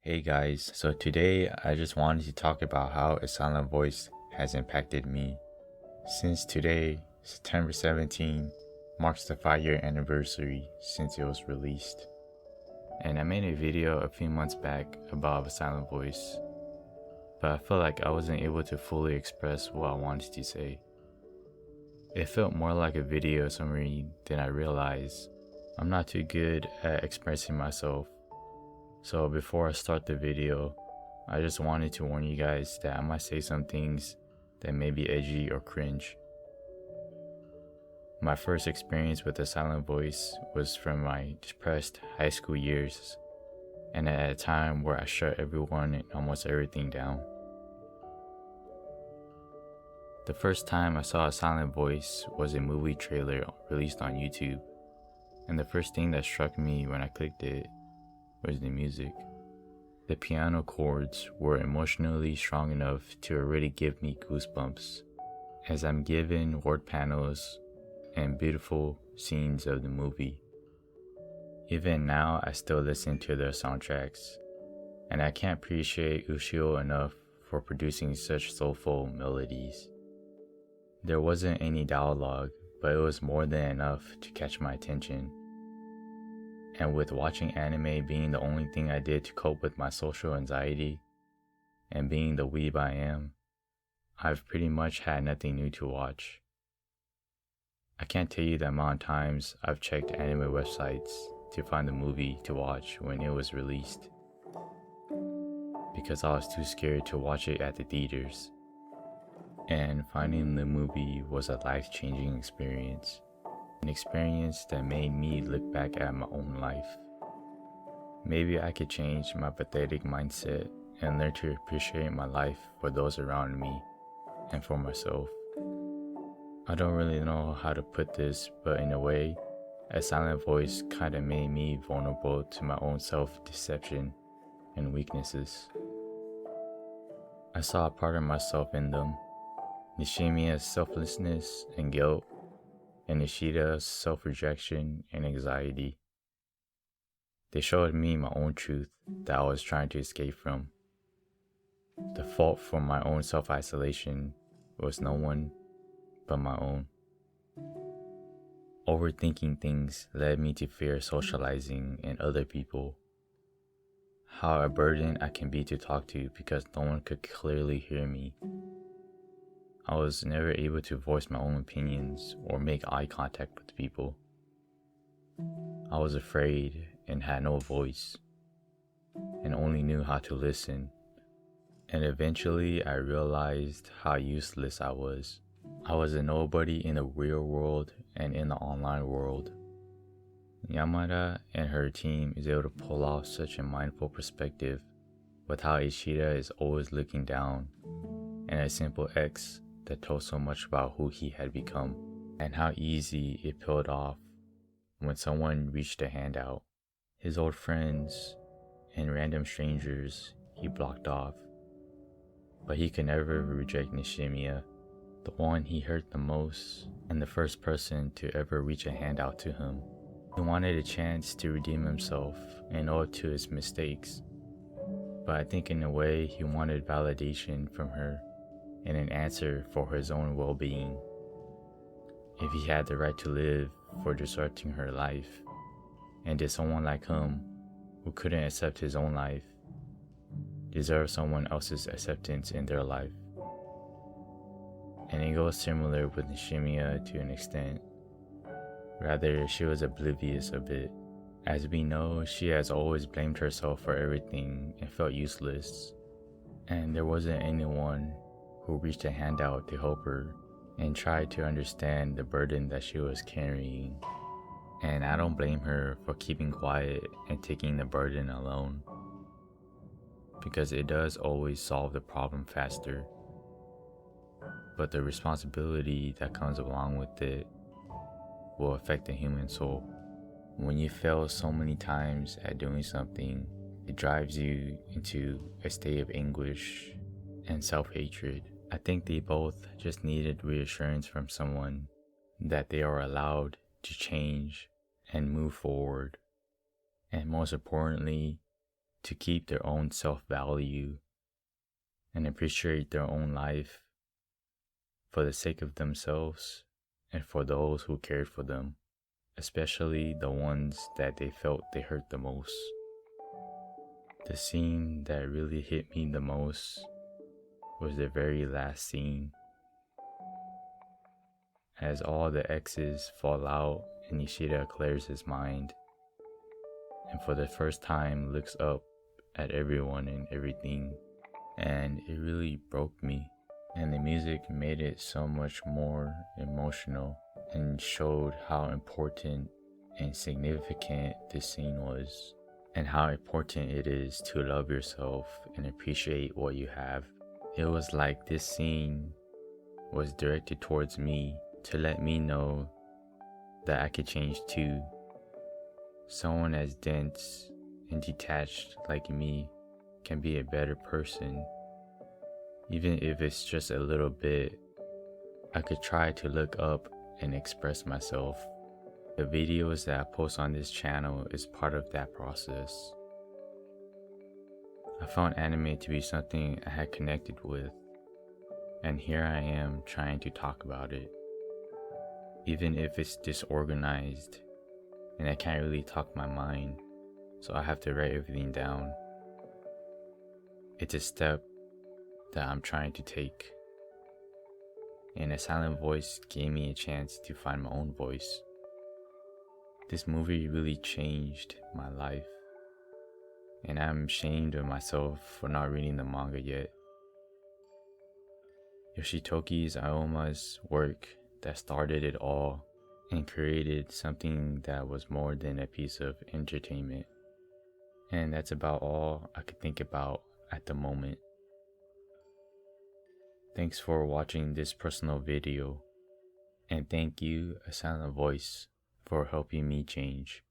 Hey guys, so today I just wanted to talk about how a silent voice has impacted me. Since today, September 17, marks the 5-year anniversary since it was released. And I made a video a few months back about a silent voice, but I felt like I wasn't able to fully express what I wanted to say. It felt more like a video summary than I realized. I'm not too good at expressing myself. So before I start the video, I just wanted to warn you guys that I might say some things that may be edgy or cringe. My first experience with a silent voice was from my depressed high school years, and at a time where I shut everyone and almost everything down. The first time I saw a silent voice was a movie trailer released on YouTube, and the first thing that struck me when I clicked it was the music. The piano chords were emotionally strong enough to already give me goosebumps, as I'm given word panels and beautiful scenes of the movie. Even now, I still listen to their soundtracks, and I can't appreciate Ushio enough for producing such soulful melodies. There wasn't any dialogue, but it was more than enough to catch my attention. And with watching anime being the only thing I did to cope with my social anxiety, and being the weeb I am, I've pretty much had nothing new to watch. I can't tell you the amount of times I've checked anime websites to find the movie to watch when it was released, because I was too scared to watch it at the theaters. And finding the movie was a life-changing experience. An experience that made me look back at my own life. Maybe I could change my pathetic mindset and learn to appreciate my life for those around me and for myself. I don't really know how to put this, but in a way, a silent voice kinda made me vulnerable to my own self-deception and weaknesses. I saw a part of myself in them. Nishimiya's selflessness and guilt, and Ishida's self-rejection and anxiety. They showed me my own truth that I was trying to escape from. The fault for my own self-isolation was no one but my own. Overthinking things led me to fear socializing and other people. How a burden I can be to talk to because no one could clearly hear me. I was never able to voice my own opinions or make eye contact with people. I was afraid and had no voice, and only knew how to listen. And eventually I realized how useless I was. I was a nobody in the real world and in the online world. Yamada and her team is able to pull off such a mindful perspective with how Ishida is always looking down, and a simple X that told so much about who he had become, and how easy it peeled off when someone reached a hand out. His old friends and random strangers he blocked off, but he could never reject Nishimiya, the one he hurt the most and the first person to ever reach a hand out to him. He wanted a chance to redeem himself and owe it to his mistakes, but I think in a way he wanted validation from her and an answer for his own well-being. If he had the right to live for disrupting her life, and did someone like him, who couldn't accept his own life, deserve someone else's acceptance in their life? And it goes similar with Nishimiya to an extent. Rather, she was oblivious of it. As we know, she has always blamed herself for everything and felt useless, and there wasn't anyone who reached a hand out to help her and tried to understand the burden that she was carrying. And I don't blame her for keeping quiet and taking the burden alone, because it does always solve the problem faster. But the responsibility that comes along with it will affect the human soul. When you fail so many times at doing something, it drives you into a state of anguish and self-hatred. I think they both just needed reassurance from someone that they are allowed to change and move forward, and most importantly, to keep their own self-value and appreciate their own life for the sake of themselves and for those who cared for them, especially the ones that they felt they hurt the most. The scene that really hit me the most was the very last scene, as all the exes fall out and Ishida clears his mind and for the first time looks up at everyone and everything, and it really broke me. And the music made it so much more emotional and showed how important and significant this scene was, and how important it is to love yourself and appreciate what you have. It was like this scene was directed towards me to let me know that I could change too. Someone as dense and detached like me can be a better person. Even if it's just a little bit, I could try to look up and express myself. The videos that I post on this channel is part of that process. I found anime to be something I had connected with, and here I am trying to talk about it. Even if it's disorganized and I can't really talk my mind, so I have to write everything down. It's a step that I'm trying to take, and a silent voice gave me a chance to find my own voice. This movie really changed my life, and I'm ashamed of myself for not reading the manga yet. Yoshitoki Aoma's work that started it all and created something that was more than a piece of entertainment. And that's about all I could think about at the moment. Thanks for watching this personal video, and thank you, A Silent Voice, for helping me change.